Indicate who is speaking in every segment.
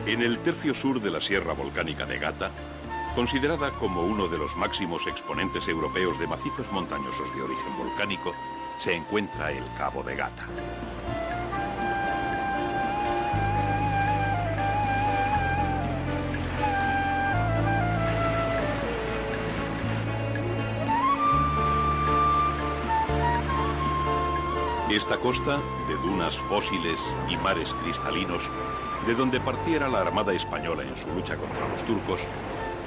Speaker 1: En el tercio sur de la Sierra Volcánica de Gata, considerada como uno de los máximos exponentes europeos de macizos montañosos de origen volcánico, se encuentra el Cabo de Gata. Esta costa, de dunas fósiles y mares cristalinos, de donde partiera la Armada Española en su lucha contra los turcos,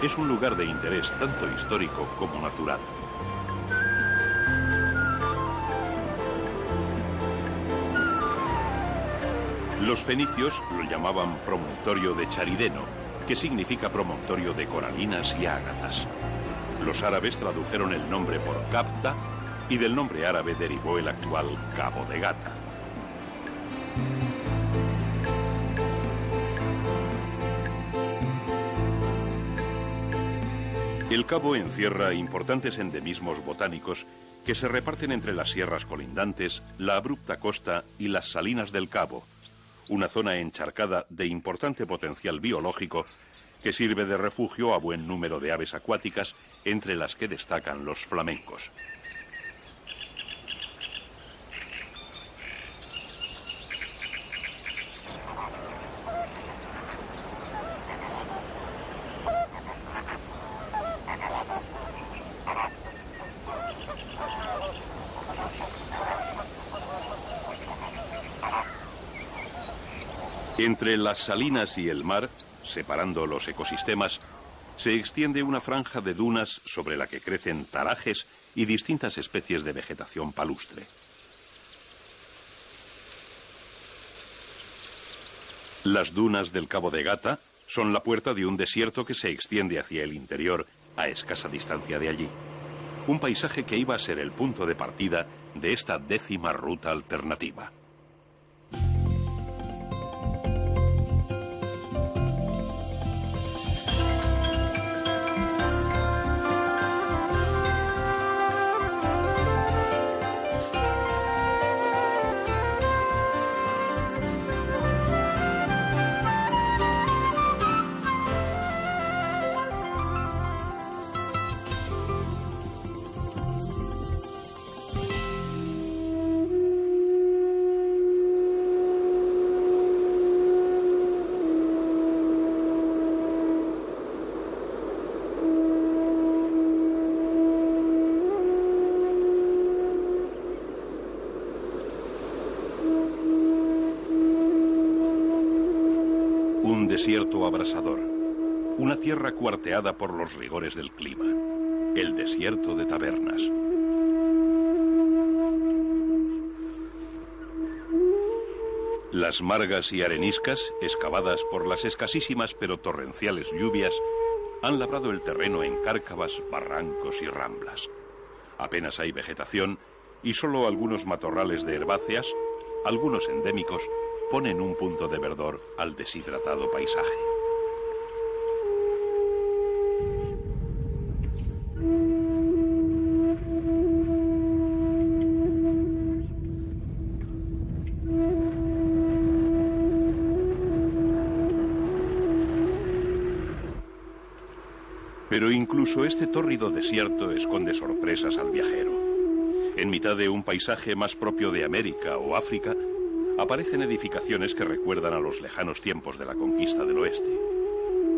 Speaker 1: es un lugar de interés tanto histórico como natural. Los fenicios lo llamaban promontorio de Charideno, que significa promontorio de coralinas y ágatas. Los árabes tradujeron el nombre por Gapta, y del nombre árabe derivó el actual Cabo de Gata. El cabo encierra importantes endemismos botánicos que se reparten entre las sierras colindantes, la abrupta costa y las salinas del cabo, una zona encharcada de importante potencial biológico que sirve de refugio a buen número de aves acuáticas, entre las que destacan los flamencos. Entre las salinas y el mar, separando los ecosistemas, se extiende una franja de dunas sobre la que crecen tarajes y distintas especies de vegetación palustre. Las dunas del Cabo de Gata son la puerta de un desierto que se extiende hacia el interior a escasa distancia de allí. Un paisaje que iba a ser el punto de partida de esta 10ª ruta alternativa. Desierto abrasador, una tierra cuarteada por los rigores del clima, el desierto de Tabernas. Las margas y areniscas, excavadas por las escasísimas pero torrenciales lluvias, han labrado el terreno en cárcavas, barrancos y ramblas. Apenas hay vegetación y solo algunos matorrales de herbáceas, algunos endémicos, ponen un punto de verdor al deshidratado paisaje. Pero incluso este tórrido desierto esconde sorpresas al viajero. En mitad de un paisaje más propio de América o África, aparecen edificaciones que recuerdan a los lejanos tiempos de la conquista del oeste.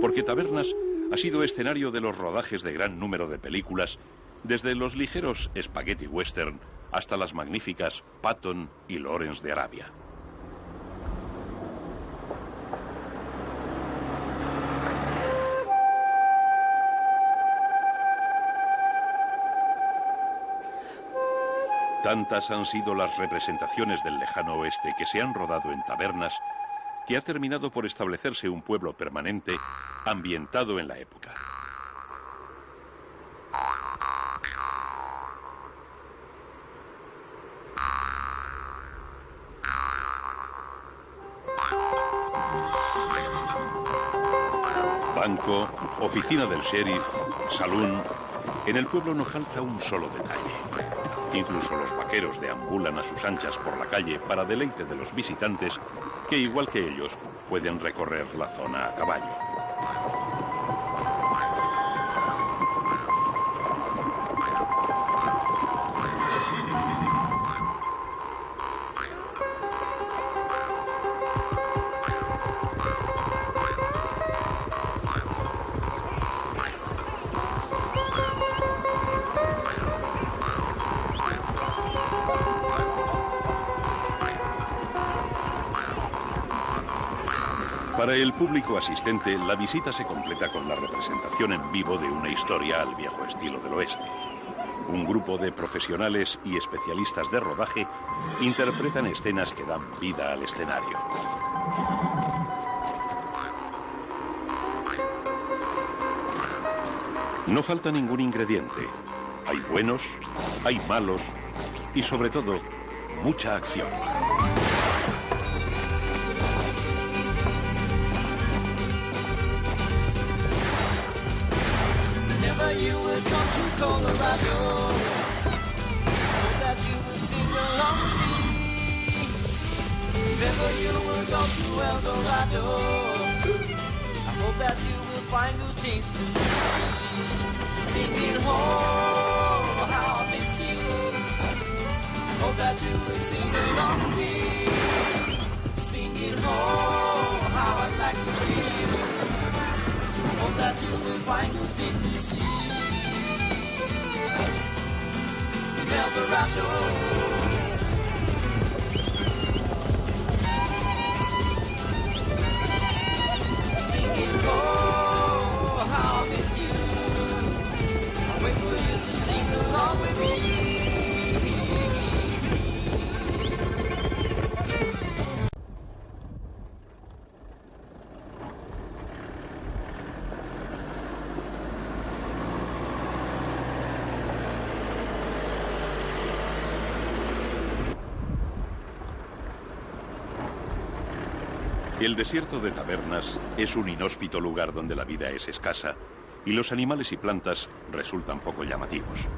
Speaker 1: Porque Tabernas ha sido escenario de los rodajes de gran número de películas, desde los ligeros spaghetti western hasta las magníficas Patton y Lawrence de Arabia. Tantas han sido las representaciones del lejano oeste que se han rodado en Tabernas, que ha terminado por establecerse un pueblo permanente ambientado en la época. Banco, oficina del sheriff, salón, En el pueblo no falta un solo detalle. Incluso los vaqueros deambulan a sus anchas por la calle para deleite de los visitantes que, igual que ellos, pueden recorrer la zona a caballo. Para el público asistente, la visita se completa con la representación en vivo de una historia al viejo estilo del oeste. Un grupo de profesionales y especialistas de rodaje interpretan escenas que dan vida al escenario. No falta ningún ingrediente. Hay buenos, hay malos y, sobre todo, mucha acción.
Speaker 2: You will come to Colorado, that you will sing along with me. Never you will go to El Dorado. I hope that you will find good things to see. Singing home, how I miss you. Hope that you will sing along with me. Singing home, how I'd like to see you. Hope that you will find good things to see. El Dorado. Singing, oh, how I miss you. I wait for you to sing along with me.
Speaker 1: El desierto de Tabernas es un inhóspito lugar donde la vida es escasa y los animales y plantas resultan poco llamativos.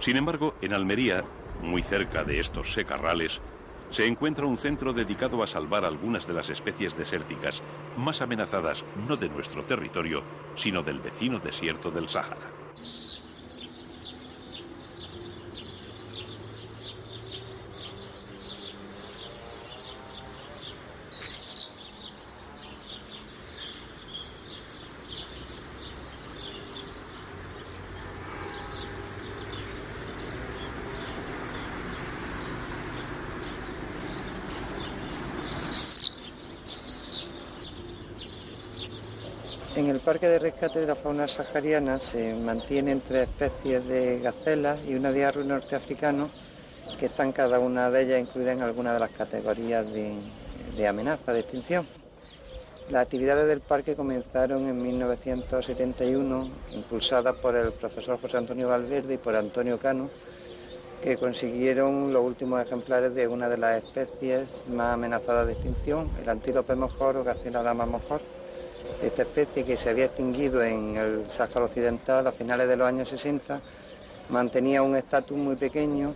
Speaker 1: Sin embargo, en Almería, muy cerca de estos secarrales, se encuentra un centro dedicado a salvar algunas de las especies desérticas más amenazadas no de nuestro territorio, sino del vecino desierto del Sáhara.
Speaker 3: En el Parque de Rescate de la Fauna Sahariana se mantienen 3 especies de gacelas y una de arru norteafricano, que están cada una de ellas incluida en alguna de las categorías de amenaza, de extinción. Las actividades del parque comenzaron en 1971, impulsadas por el profesor José Antonio Valverde y por Antonio Cano, que consiguieron los últimos ejemplares de una de las especies más amenazadas de extinción, el antílope mojor o gacela dama mojor. Esta especie, que se había extinguido en el Sáhara Occidental a finales de los años 60, mantenía un estatus muy pequeño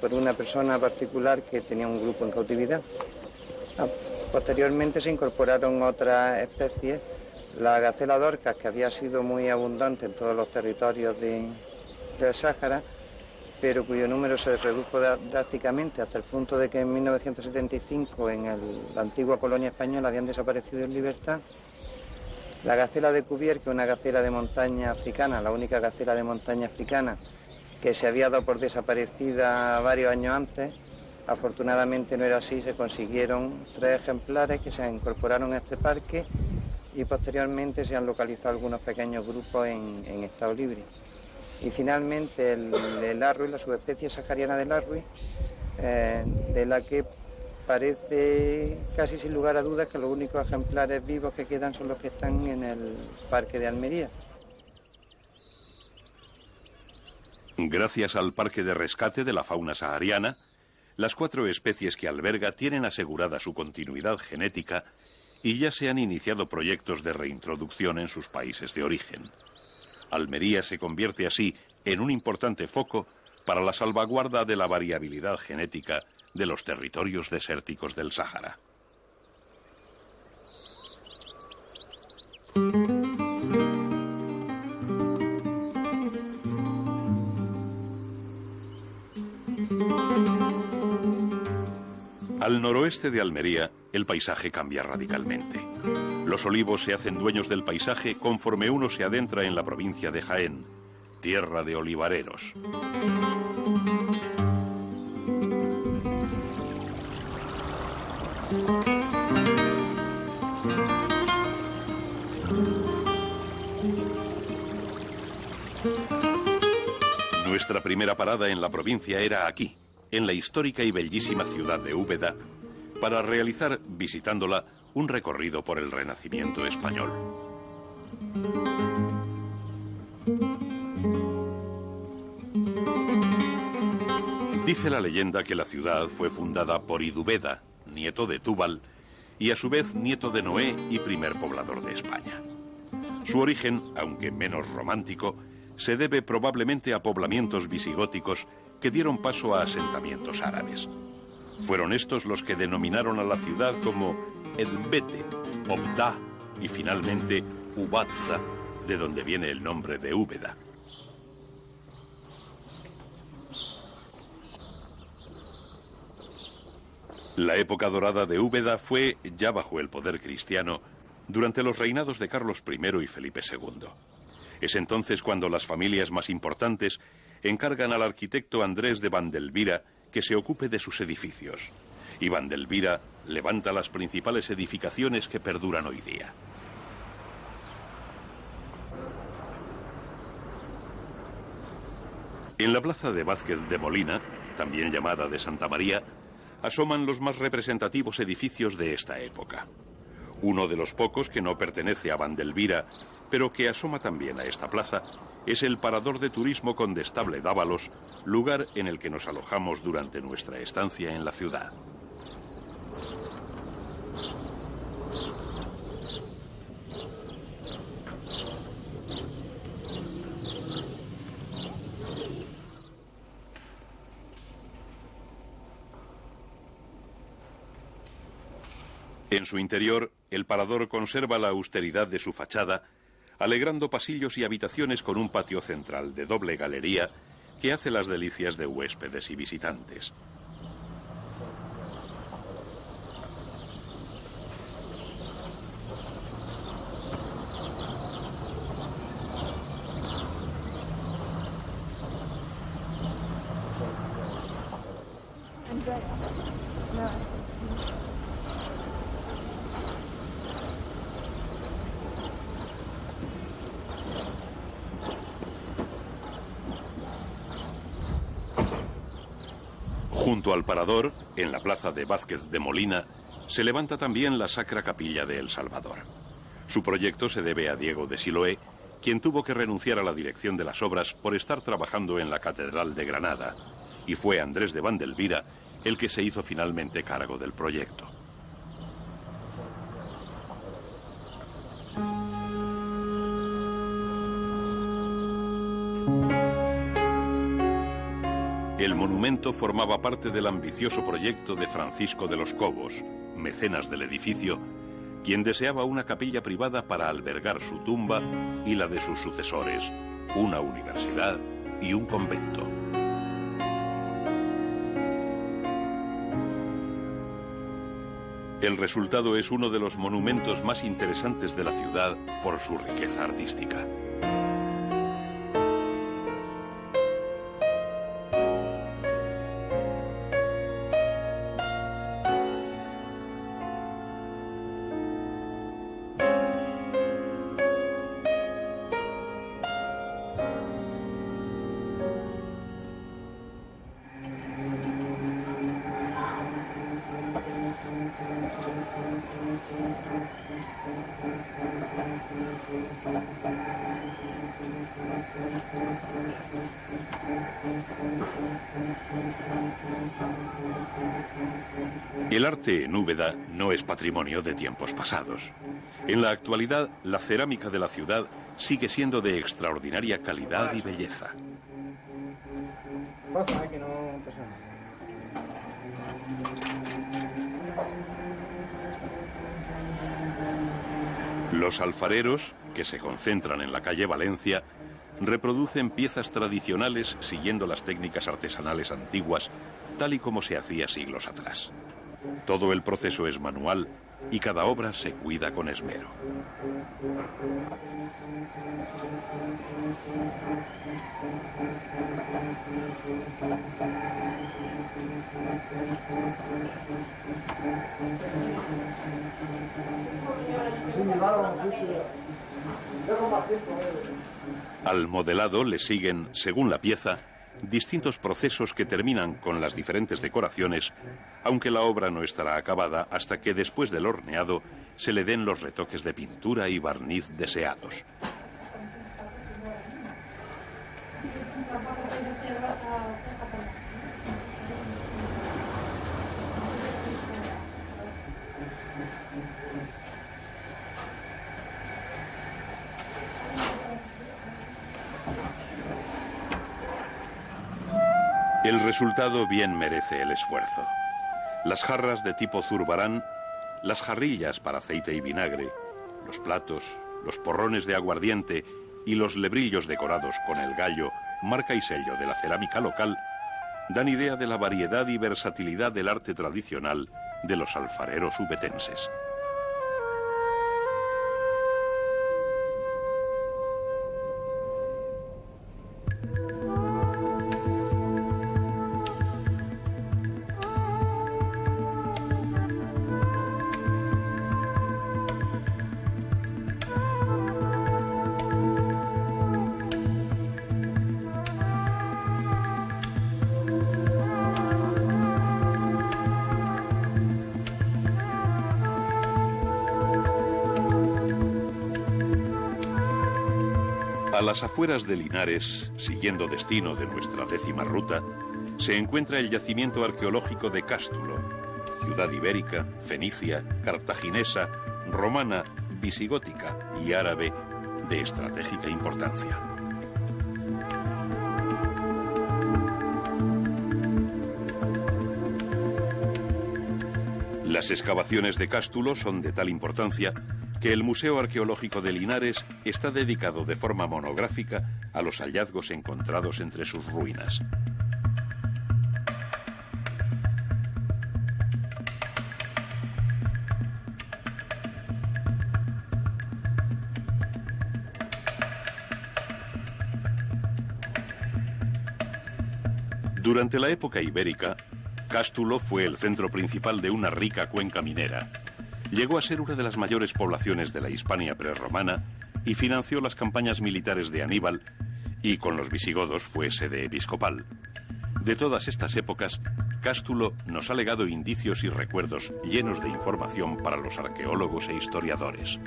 Speaker 3: por una persona particular que tenía un grupo en cautividad. Posteriormente se incorporaron otras especies, la gacela dorcas, que había sido muy abundante en todos los territorios del Sáhara, pero cuyo número se redujo drásticamente hasta el punto de que en 1975 en la antigua colonia española habían desaparecido en libertad. La gacela de Cuvier, que es una gacela de montaña africana, la única gacela de montaña africana que se había dado por desaparecida varios años antes, afortunadamente no era así, se consiguieron 3 ejemplares que se incorporaron a este parque y posteriormente se han localizado algunos pequeños grupos en estado libre. Y finalmente el arruy, la subespecie sahariana del arruy, de la que parece casi sin lugar a dudas que los únicos ejemplares vivos que quedan son los que están en el Parque de Almería.
Speaker 1: Gracias al Parque de Rescate de la Fauna Sahariana, las 4 especies que alberga tienen asegurada su continuidad genética y ya se han iniciado proyectos de reintroducción en sus países de origen. Almería se convierte así en un importante foco para la salvaguarda de la variabilidad genética de los territorios desérticos del Sáhara. Al noroeste de Almería, el paisaje cambia radicalmente. Los olivos se hacen dueños del paisaje conforme uno se adentra en la provincia de Jaén, tierra de olivareros. Nuestra primera parada en la provincia era aquí, en la histórica y bellísima ciudad de Úbeda, para realizar, visitándola, un recorrido por el Renacimiento español. Dice la leyenda que la ciudad fue fundada por Idubeda, nieto de Túbal, y a su vez nieto de Noé y primer poblador de España. Su origen, aunque menos romántico, se debe probablemente a poblamientos visigóticos que dieron paso a asentamientos árabes. Fueron estos los que denominaron a la ciudad como Edbete, Obda y finalmente Ubazza, de donde viene el nombre de Úbeda. La época dorada de Úbeda fue, ya bajo el poder cristiano, durante los reinados de Carlos I y Felipe II. Es entonces cuando las familias más importantes encargan al arquitecto Andrés de Vandelvira que se ocupe de sus edificios. Y Vandelvira levanta las principales edificaciones que perduran hoy día. En la plaza de Vázquez de Molina, también llamada de Santa María, asoman los más representativos edificios de esta época. Uno de los pocos que no pertenece a Vandelvira, pero que asoma también a esta plaza, es el Parador de Turismo Condestable Dávalos, lugar en el que nos alojamos durante nuestra estancia en la ciudad. En su interior, el parador conserva la austeridad de su fachada, alegrando pasillos y habitaciones con un patio central de doble galería que hace las delicias de huéspedes y visitantes. Junto al parador, en la plaza de Vázquez de Molina, se levanta también la Sacra Capilla de El Salvador. Su proyecto se debe a Diego de Siloé, quien tuvo que renunciar a la dirección de las obras por estar trabajando en la Catedral de Granada, y fue Andrés de Vandelvira el que se hizo finalmente cargo del proyecto. El monumento formaba parte del ambicioso proyecto de Francisco de los Cobos, mecenas del edificio, quien deseaba una capilla privada para albergar su tumba y la de sus sucesores, una universidad y un convento. El resultado es uno de los monumentos más interesantes de la ciudad por su riqueza artística. El arte en Úbeda no es patrimonio de tiempos pasados. En la actualidad, la cerámica de la ciudad sigue siendo de extraordinaria calidad y belleza. Los alfareros, que se concentran en la calle Valencia, reproducen piezas tradicionales siguiendo las técnicas artesanales antiguas, tal y como se hacía siglos atrás. Todo el proceso es manual y cada obra se cuida con esmero. Al modelado le siguen, según la pieza, distintos procesos que terminan con las diferentes decoraciones, aunque la obra no estará acabada hasta que después del horneado se le den los retoques de pintura y barniz deseados. El resultado bien merece el esfuerzo. Las jarras de tipo zurbarán, las jarrillas para aceite y vinagre, los platos, los porrones de aguardiente y los lebrillos decorados con el gallo, marca y sello de la cerámica local, dan idea de la variedad y versatilidad del arte tradicional de los alfareros ubetenses. A las afueras de Linares, siguiendo destino de nuestra 10ª ruta, se encuentra el yacimiento arqueológico de Cástulo, ciudad ibérica, fenicia, cartaginesa, romana, visigótica y árabe de estratégica importancia. Las excavaciones de Cástulo son de tal importancia que el Museo Arqueológico de Linares está dedicado de forma monográfica a los hallazgos encontrados entre sus ruinas. Durante la época ibérica, Cástulo fue el centro principal de una rica cuenca minera. Llegó a ser una de las mayores poblaciones de la Hispania prerromana y financió las campañas militares de Aníbal, y con los visigodos fue sede episcopal. De todas estas épocas, Cástulo nos ha legado indicios y recuerdos llenos de información para los arqueólogos e historiadores.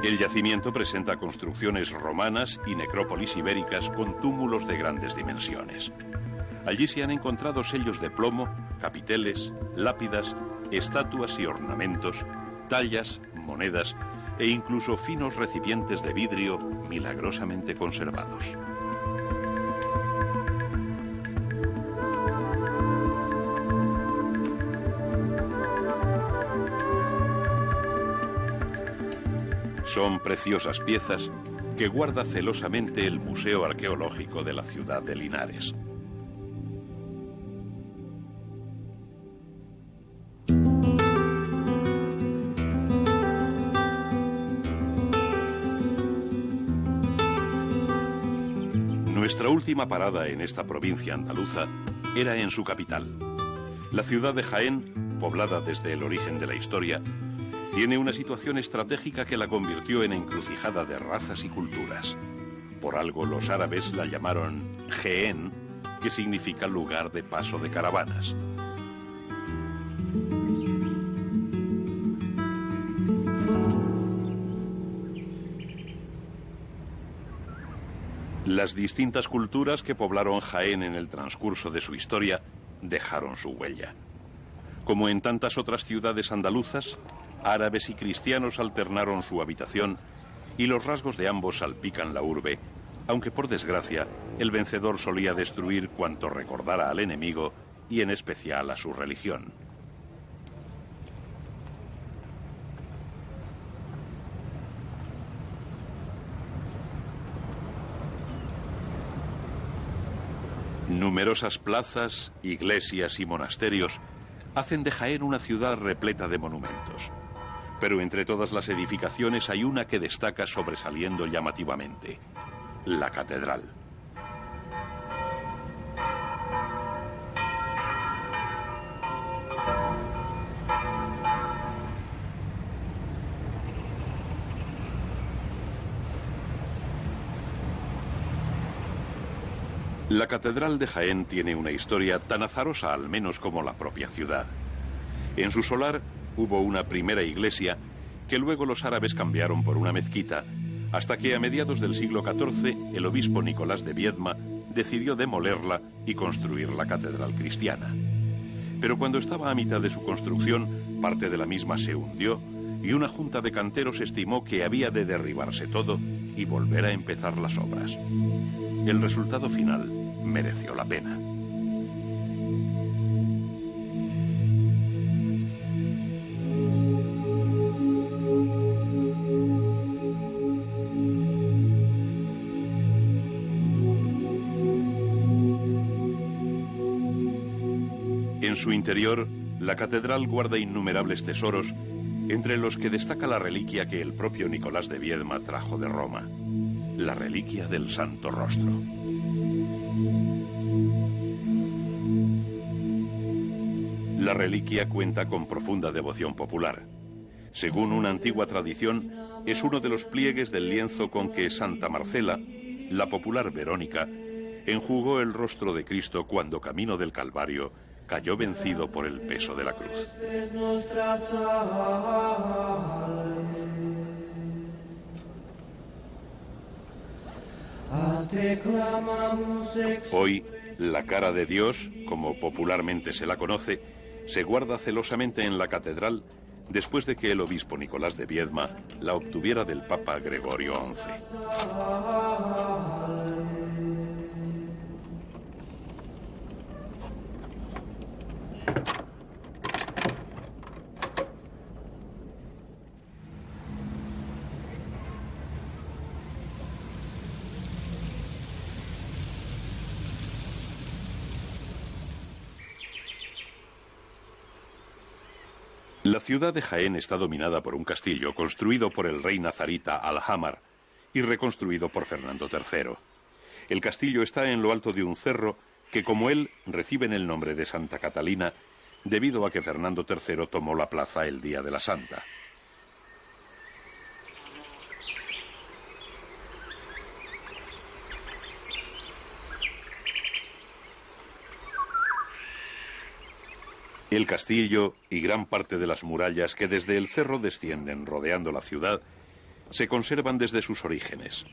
Speaker 1: El yacimiento presenta construcciones romanas y necrópolis ibéricas con túmulos de grandes dimensiones. Allí se han encontrado sellos de plomo, capiteles, lápidas, estatuas y ornamentos, tallas, monedas e incluso finos recipientes de vidrio milagrosamente conservados. Son preciosas piezas que guarda celosamente el Museo Arqueológico de la ciudad de Linares. Nuestra última parada en esta provincia andaluza era en su capital. La ciudad de Jaén, poblada desde el origen de la historia, tiene una situación estratégica que la convirtió en encrucijada de razas y culturas. Por algo los árabes la llamaron Jehén, que significa lugar de paso de caravanas. Las distintas culturas que poblaron Jaén en el transcurso de su historia dejaron su huella. Como en tantas otras ciudades andaluzas, Árabes y cristianos alternaron su habitación y los rasgos de ambos salpican la urbe, aunque por desgracia el vencedor solía destruir cuanto recordara al enemigo y en especial a su religión. Numerosas plazas, iglesias y monasterios hacen de Jaén una ciudad repleta de monumentos. Pero entre todas las edificaciones hay una que destaca sobresaliendo llamativamente: la catedral. La Catedral de Jaén tiene una historia tan azarosa al menos como la propia ciudad. En su solar hubo una primera iglesia que luego los árabes cambiaron por una mezquita, hasta que a mediados del siglo XIV el obispo Nicolás de Viedma decidió demolerla y construir la catedral cristiana. Pero cuando estaba a mitad de su construcción, parte de la misma se hundió y una junta de canteros estimó que había de derribarse todo y volver a empezar las obras. El resultado final mereció la pena. En su interior, la catedral guarda innumerables tesoros, entre los que destaca la reliquia que el propio Nicolás de Viedma trajo de Roma, la reliquia del Santo Rostro. La reliquia cuenta con profunda devoción popular. Según una antigua tradición, es uno de los pliegues del lienzo con que Santa Marcela, la popular Verónica, enjugó el rostro de Cristo cuando camino del Calvario cayó vencido por el peso de la cruz. Hoy, la cara de Dios, como popularmente se la conoce, se guarda celosamente en la catedral después de que el obispo Nicolás de Viedma la obtuviera del Papa Gregorio XI. La ciudad de Jaén está dominada por un castillo construido por el rey nazarita Al-Hamar y reconstruido por Fernando III. El castillo está en lo alto de un cerro que, como él, reciben el nombre de Santa Catalina debido a que Fernando III tomó la plaza el día de la Santa. El castillo y gran parte de las murallas que desde el cerro descienden rodeando la ciudad se conservan desde sus orígenes.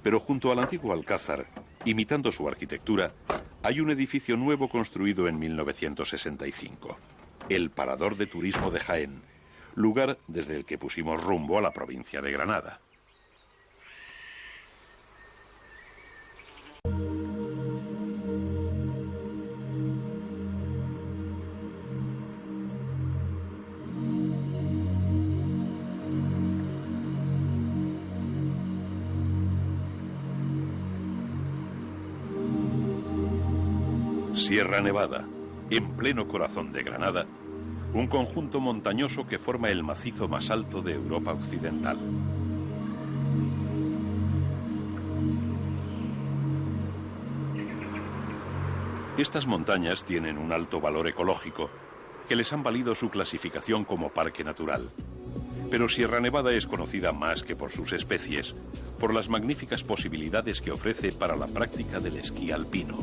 Speaker 1: Pero junto al antiguo alcázar, imitando su arquitectura, hay un edificio nuevo construido en 1965, el Parador de Turismo de Jaén, lugar desde el que pusimos rumbo a la provincia de Granada. Sierra Nevada, en pleno corazón de Granada, un conjunto montañoso que forma el macizo más alto de Europa Occidental. Estas montañas tienen un alto valor ecológico que les han valido su clasificación como parque natural. Pero Sierra Nevada es conocida más que por sus especies, por las magníficas posibilidades que ofrece para la práctica del esquí alpino.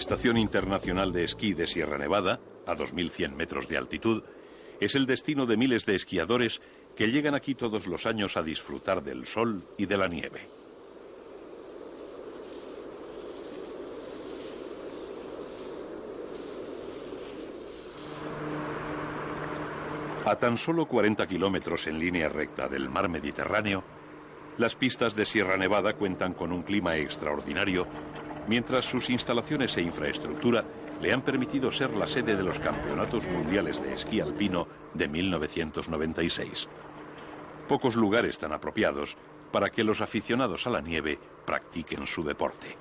Speaker 1: Estación Internacional de Esquí de Sierra Nevada, a 2100 metros de altitud, es el destino de miles de esquiadores que llegan aquí todos los años a disfrutar del sol y de la nieve. A tan solo 40 kilómetros en línea recta del mar Mediterráneo, las pistas de Sierra Nevada cuentan con un clima extraordinario, mientras sus instalaciones e infraestructura le han permitido ser la sede de los Campeonatos Mundiales de Esquí Alpino de 1996. Pocos lugares tan apropiados para que los aficionados a la nieve practiquen su deporte.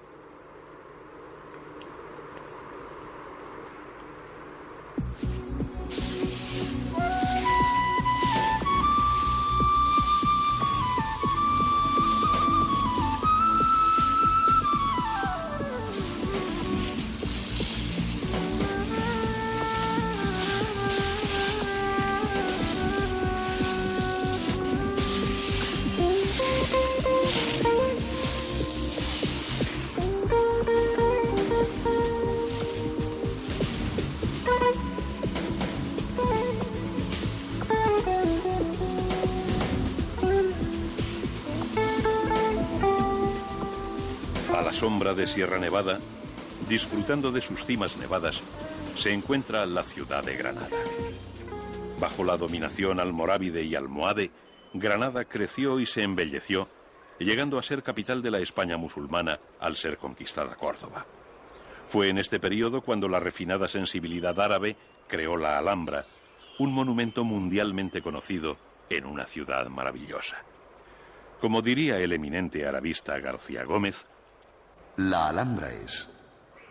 Speaker 1: Sombra de Sierra Nevada, disfrutando de sus cimas nevadas, se encuentra la ciudad de Granada. Bajo la dominación almorávide y almohade, Granada creció y se embelleció, llegando a ser capital de la España musulmana al ser conquistada Córdoba. Fue en este periodo cuando la refinada sensibilidad árabe creó la Alhambra, un monumento mundialmente conocido en una ciudad maravillosa. Como diría el eminente arabista García Gómez,
Speaker 4: la Alhambra es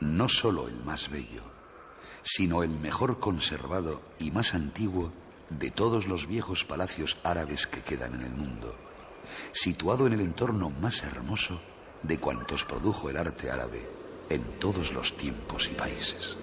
Speaker 4: no solo el más bello, sino el mejor conservado y más antiguo de todos los viejos palacios árabes que quedan en el mundo, situado en el entorno más hermoso de cuantos produjo el arte árabe en todos los tiempos y países.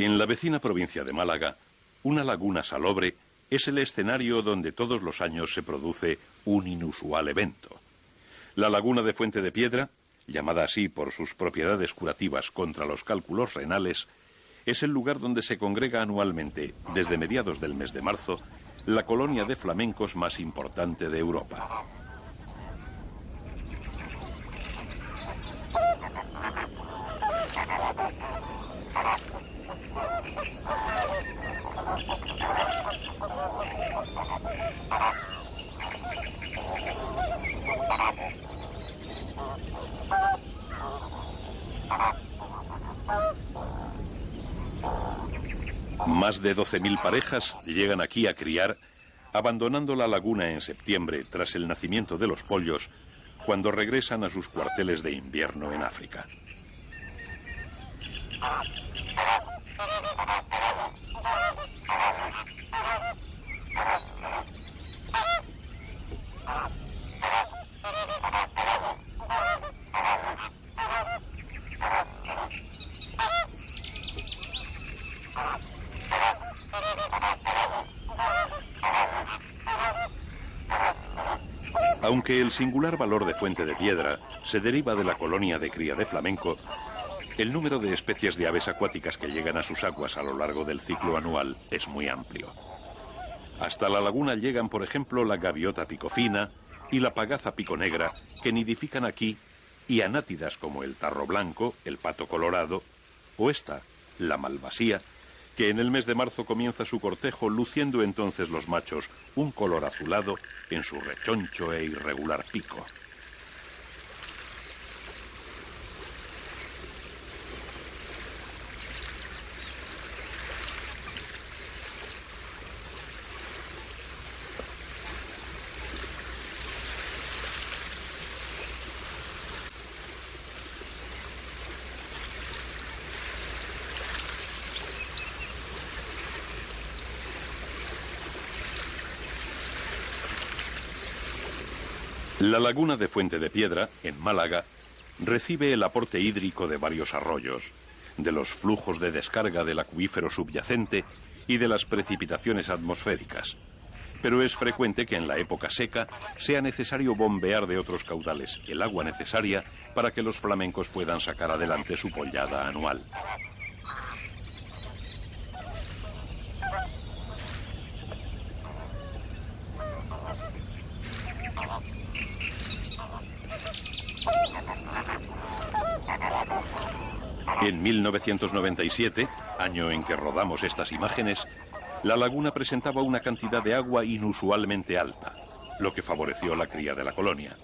Speaker 1: En la vecina provincia de Málaga, una laguna salobre es el escenario donde todos los años se produce un inusual evento. La laguna de Fuente de Piedra, llamada así por sus propiedades curativas contra los cálculos renales, es el lugar donde se congrega anualmente, desde mediados del mes de marzo, la colonia de flamencos más importante de Europa. Más de 12.000 parejas llegan aquí a criar, abandonando la laguna en septiembre tras el nacimiento de los pollos, cuando regresan a sus cuarteles de invierno en África. Aunque el singular valor de Fuente de Piedra se deriva de la colonia de cría de flamenco, el número de especies de aves acuáticas que llegan a sus aguas a lo largo del ciclo anual es muy amplio. Hasta la laguna llegan, por ejemplo, la gaviota picofina y la pagaza piconegra, que nidifican aquí, y anátidas como el tarro blanco, el pato colorado, o esta, la malvasía, que en el mes de marzo comienza su cortejo, luciendo entonces los machos un color azulado en su rechoncho e irregular pico. La laguna de Fuente de Piedra, en Málaga, recibe el aporte hídrico de varios arroyos, de los flujos de descarga del acuífero subyacente y de las precipitaciones atmosféricas. Pero es frecuente que en la época seca sea necesario bombear de otros caudales el agua necesaria para que los flamencos puedan sacar adelante su pollada anual. En 1997, año en que rodamos estas imágenes, la laguna presentaba una cantidad de agua inusualmente alta, lo que favoreció la cría de la colonia.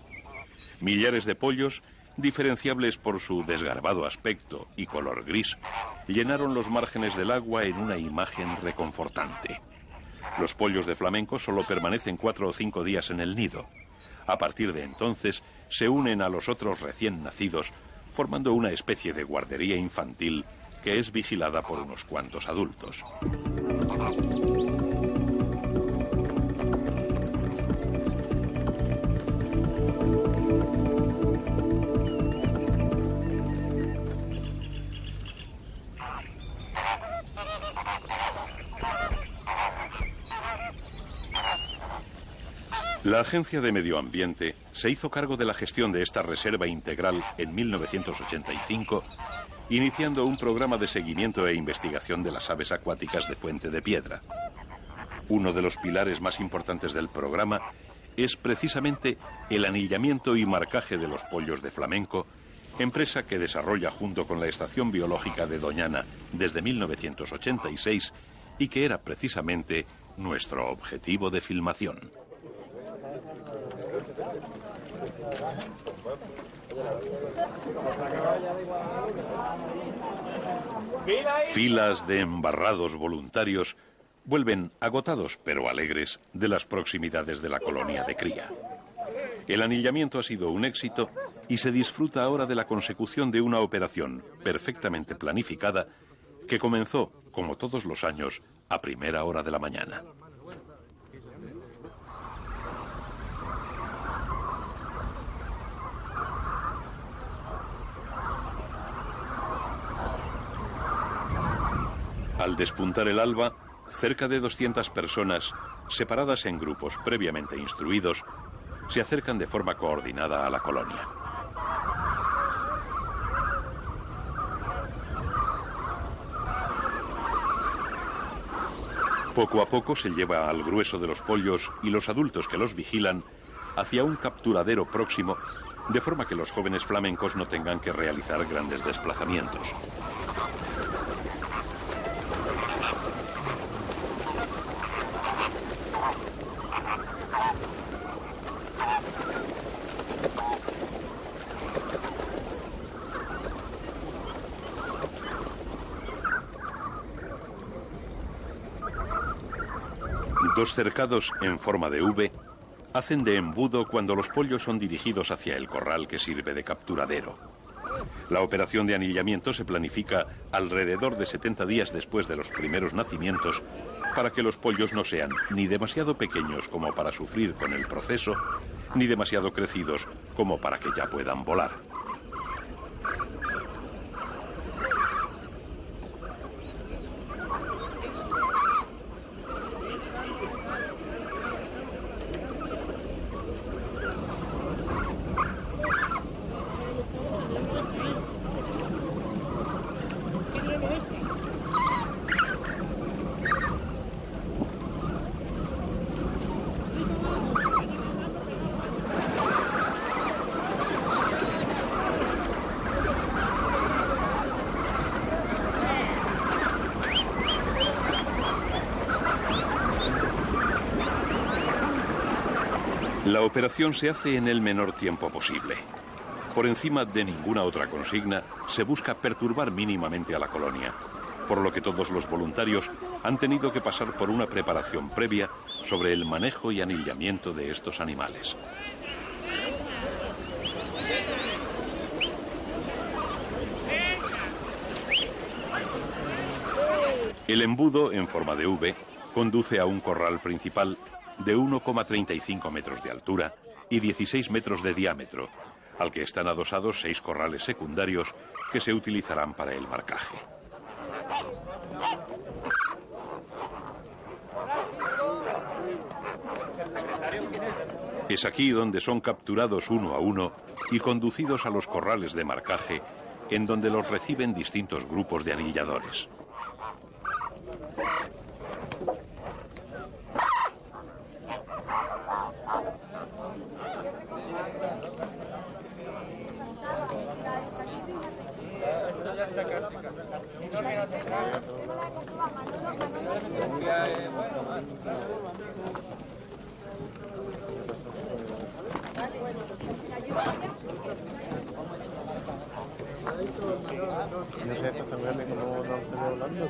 Speaker 1: Millares de pollos, diferenciables por su desgarbado aspecto y color gris, llenaron los márgenes del agua en una imagen reconfortante. Los pollos de flamenco solo permanecen 4 o 5 días en el nido. A partir de entonces, se unen a los otros recién nacidos, formando una especie de guardería infantil que es vigilada por unos cuantos adultos. La Agencia de Medio Ambiente se hizo cargo de la gestión de esta reserva integral en 1985, iniciando un programa de seguimiento e investigación de las aves acuáticas de Fuente de Piedra. Uno de los pilares más importantes del programa es precisamente el anillamiento y marcaje de los pollos de flamenco, empresa que desarrolla junto con la Estación Biológica de Doñana desde 1986 y que era precisamente nuestro objetivo de filmación. Filas de embarrados voluntarios vuelven agotados pero alegres de las proximidades de la colonia de cría. El anillamiento ha sido un éxito y se disfruta ahora de la consecución de una operación perfectamente planificada que comenzó, como todos los años, a primera hora de la mañana. Al despuntar el alba, cerca de 200 personas, separadas en grupos previamente instruidos, se acercan de forma coordinada a la colonia. Poco a poco se lleva al grueso de los pollos y los adultos que los vigilan hacia un capturadero próximo, de forma que los jóvenes flamencos no tengan que realizar grandes desplazamientos. Dos cercados en forma de V hacen de embudo cuando los pollos son dirigidos hacia el corral que sirve de capturadero. La operación de anillamiento se planifica alrededor de 70 días después de los primeros nacimientos para que los pollos no sean ni demasiado pequeños como para sufrir con el proceso, ni demasiado crecidos como para que ya puedan volar. La operación se hace en el menor tiempo posible. Por encima de ninguna otra consigna, se busca perturbar mínimamente a la colonia, por lo que todos los voluntarios han tenido que pasar por una preparación previa sobre el manejo y anillamiento de estos animales. El embudo, en forma de V, conduce a un corral principal de 1,35 metros de altura y 16 metros de diámetro, al que están adosados 6 corrales secundarios que se utilizarán para el marcaje. Es aquí donde son capturados uno a uno y conducidos a los corrales de marcaje, en donde los reciben distintos grupos de anilladores.
Speaker 5: No sé, esto tan grande como no se ve hablando.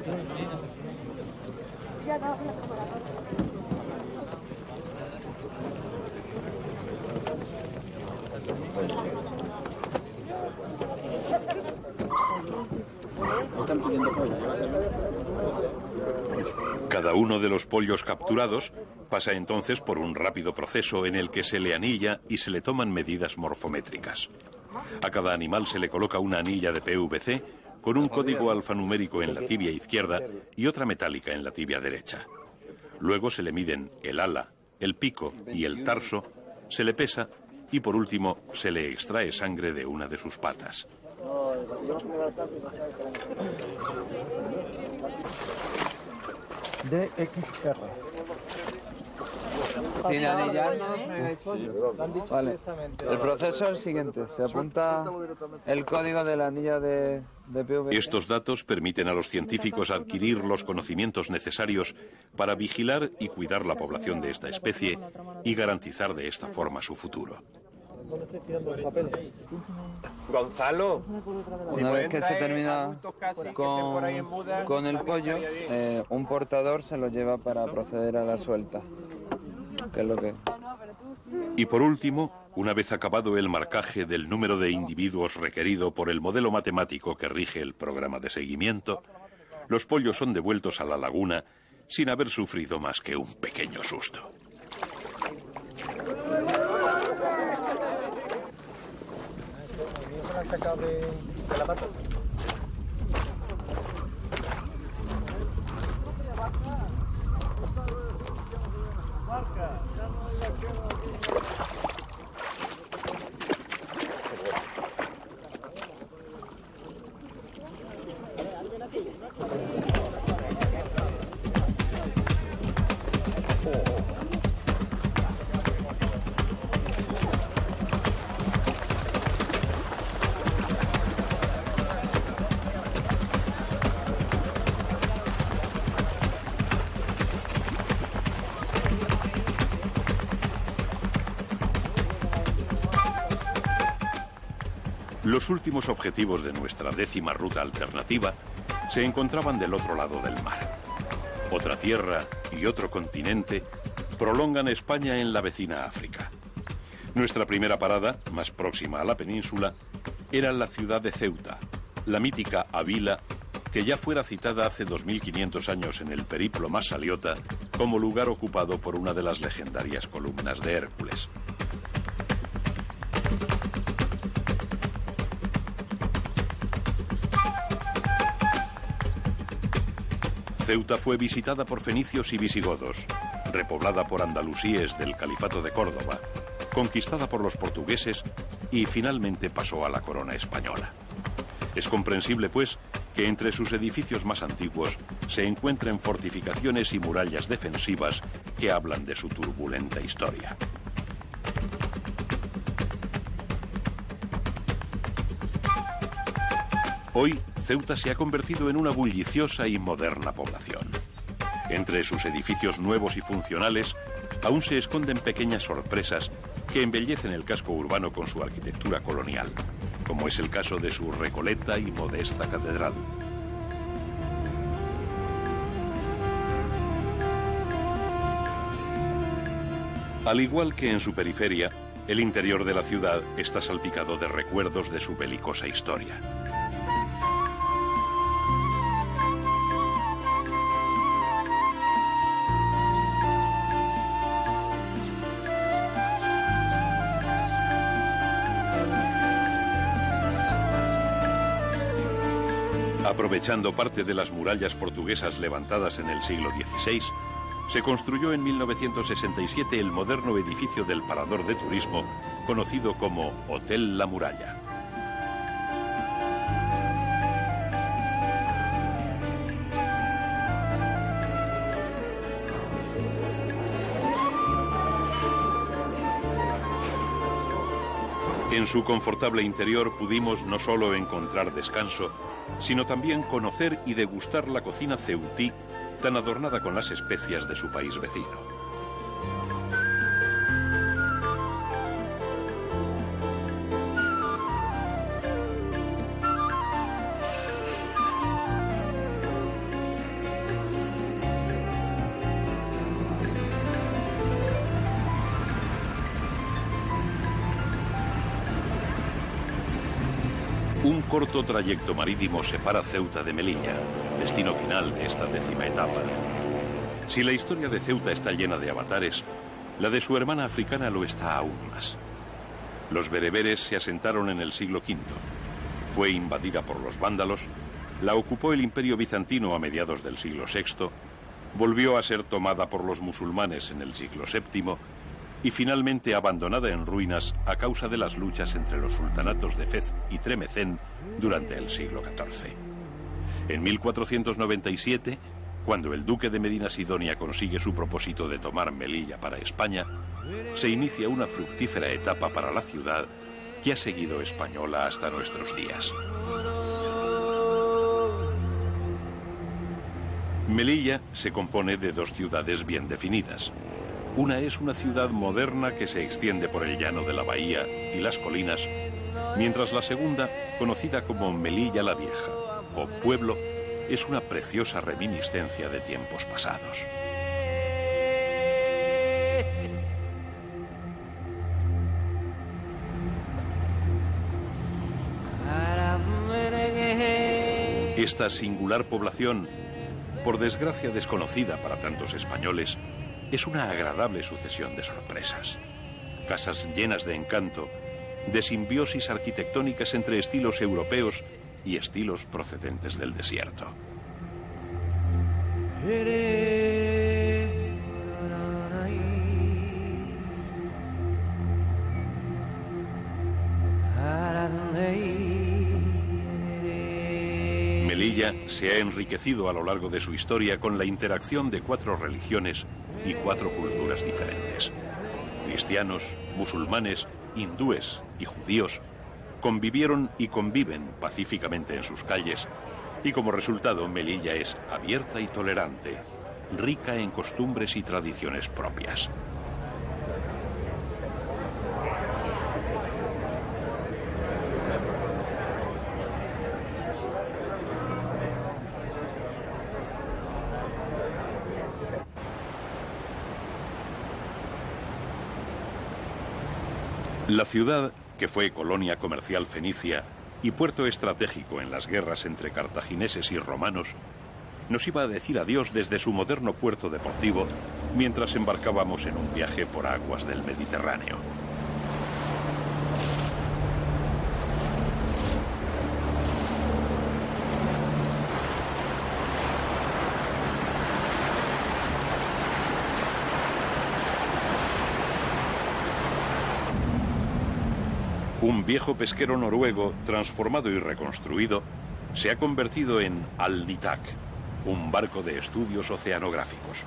Speaker 1: Cada uno de los pollos capturados pasa entonces por un rápido proceso en el que se le anilla y se le toman medidas morfométricas. A cada animal se le coloca una anilla de PVC con un código alfanumérico en la tibia izquierda y otra metálica en la tibia derecha. Luego se le miden el ala, el pico y el tarso, se le pesa y por último se le extrae sangre de una de sus patas.
Speaker 5: DXR.
Speaker 6: Sin anillar no fregáis pollo. Vale. El proceso es el siguiente. Se apunta el código de la anilla de PVC.
Speaker 1: Estos datos permiten a los científicos adquirir los conocimientos necesarios para vigilar y cuidar la población de esta especie y garantizar de esta forma su futuro.
Speaker 5: Gonzalo,
Speaker 6: Una vez que se termina con el pollo, un portador se lo lleva para proceder a la suelta. ¿Qué es lo que?
Speaker 1: Y por último, una vez acabado el marcaje del número de individuos requerido por el modelo matemático que rige el programa de seguimiento, los pollos son devueltos a la laguna sin haber sufrido más que un pequeño susto.
Speaker 5: sacado de la pata.
Speaker 1: Los últimos objetivos de nuestra 10ª ruta alternativa se encontraban del otro lado del mar. Otra tierra y otro continente prolongan España en la vecina África. Nuestra primera parada, más próxima a la península, era la ciudad de Ceuta, la mítica Avila, que ya fuera citada hace 2500 años en el periplo Masaliota como lugar ocupado por una de las legendarias columnas de Hércules. Ceuta fue visitada por fenicios y visigodos, repoblada por andalusíes del Califato de Córdoba, conquistada por los portugueses y finalmente pasó a la corona española. Es comprensible, pues, que entre sus edificios más antiguos se encuentren fortificaciones y murallas defensivas que hablan de su turbulenta historia. Hoy, Ceuta se ha convertido en una bulliciosa y moderna población. Entre sus edificios nuevos y funcionales, aún se esconden pequeñas sorpresas que embellecen el casco urbano con su arquitectura colonial, como es el caso de su recoleta y modesta catedral. Al igual que en su periferia, el interior de la ciudad está salpicado de recuerdos de su belicosa historia. Aprovechando parte de las murallas portuguesas levantadas en el siglo XVI, se construyó en 1967 el moderno edificio del Parador de Turismo, conocido como Hotel La Muralla. En su confortable interior pudimos no solo encontrar descanso, sino también conocer y degustar la cocina ceutí, tan adornada con las especias de su país vecino. Un corto trayecto marítimo separa Ceuta de Melilla, destino final de esta 10ª etapa. Si la historia de Ceuta está llena de avatares, la de su hermana africana lo está aún más. Los bereberes se asentaron en el siglo V. Fue invadida por los vándalos, la ocupó el Imperio Bizantino a mediados del siglo VI, volvió a ser tomada por los musulmanes en el siglo VII y finalmente abandonada en ruinas a causa de las luchas entre los sultanatos de Fez y Tremecén durante el siglo XIV. En 1497, cuando el duque de Medina Sidonia consigue su propósito de tomar Melilla para España, se inicia una fructífera etapa para la ciudad que ha seguido española hasta nuestros días. Melilla se compone de dos ciudades bien definidas. Una es una ciudad moderna que se extiende por el llano de la bahía y las colinas, mientras la segunda, conocida como Melilla la Vieja, o pueblo, es una preciosa reminiscencia de tiempos pasados. Esta singular población, por desgracia desconocida para tantos españoles, es una agradable sucesión de sorpresas. Casas llenas de encanto, de simbiosis arquitectónicas entre estilos europeos y estilos procedentes del desierto. Melilla se ha enriquecido a lo largo de su historia con la interacción de 4 religiones y 4 culturas diferentes. Cristianos, musulmanes, hindúes y judíos convivieron y conviven pacíficamente en sus calles, y como resultado Melilla es abierta y tolerante, rica en costumbres y tradiciones propias. La ciudad, que fue colonia comercial fenicia y puerto estratégico en las guerras entre cartagineses y romanos, nos iba a decir adiós desde su moderno puerto deportivo mientras embarcábamos en un viaje por aguas del Mediterráneo. Un viejo pesquero noruego, transformado y reconstruido, se ha convertido en Alnitak, un barco de estudios oceanográficos.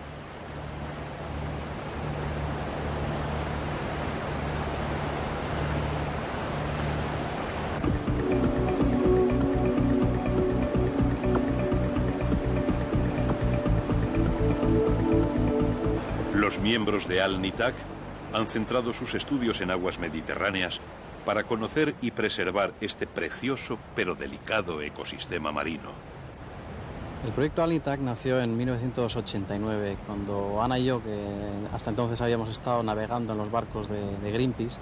Speaker 1: Los miembros de Alnitak han centrado sus estudios en aguas mediterráneas para conocer y preservar este precioso pero delicado ecosistema marino.
Speaker 7: El proyecto Alnitak nació en 1989, cuando Ana y yo, que hasta entonces habíamos estado navegando en los barcos de Greenpeace,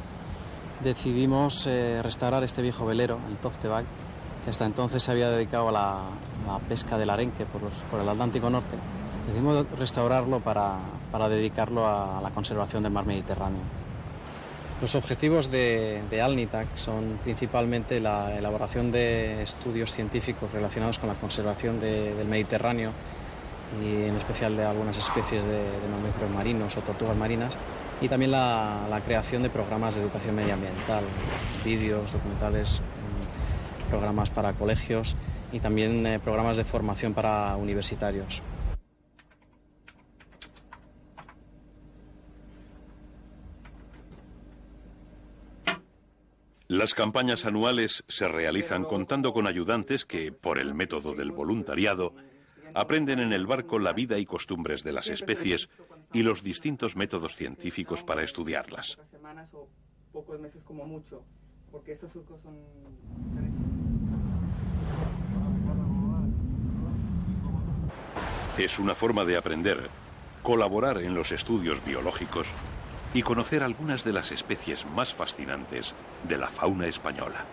Speaker 7: decidimos restaurar este viejo velero, el Toftebag, que hasta entonces se había dedicado a la pesca del arenque por el Atlántico Norte. Decidimos restaurarlo para dedicarlo a la conservación del mar Mediterráneo. Los objetivos de Alnitak son principalmente la elaboración de estudios científicos relacionados con la conservación del Mediterráneo y en especial de algunas especies de mamíferos marinos o tortugas marinas, y también la creación de programas de educación medioambiental, vídeos, documentales, programas para colegios y también programas de formación para universitarios.
Speaker 1: Las campañas anuales se realizan contando con ayudantes que, por el método del voluntariado, aprenden en el barco la vida y costumbres de las especies y los distintos métodos científicos para estudiarlas. Es una forma de aprender, colaborar en los estudios biológicos y conocer algunas de las especies más fascinantes de la fauna española.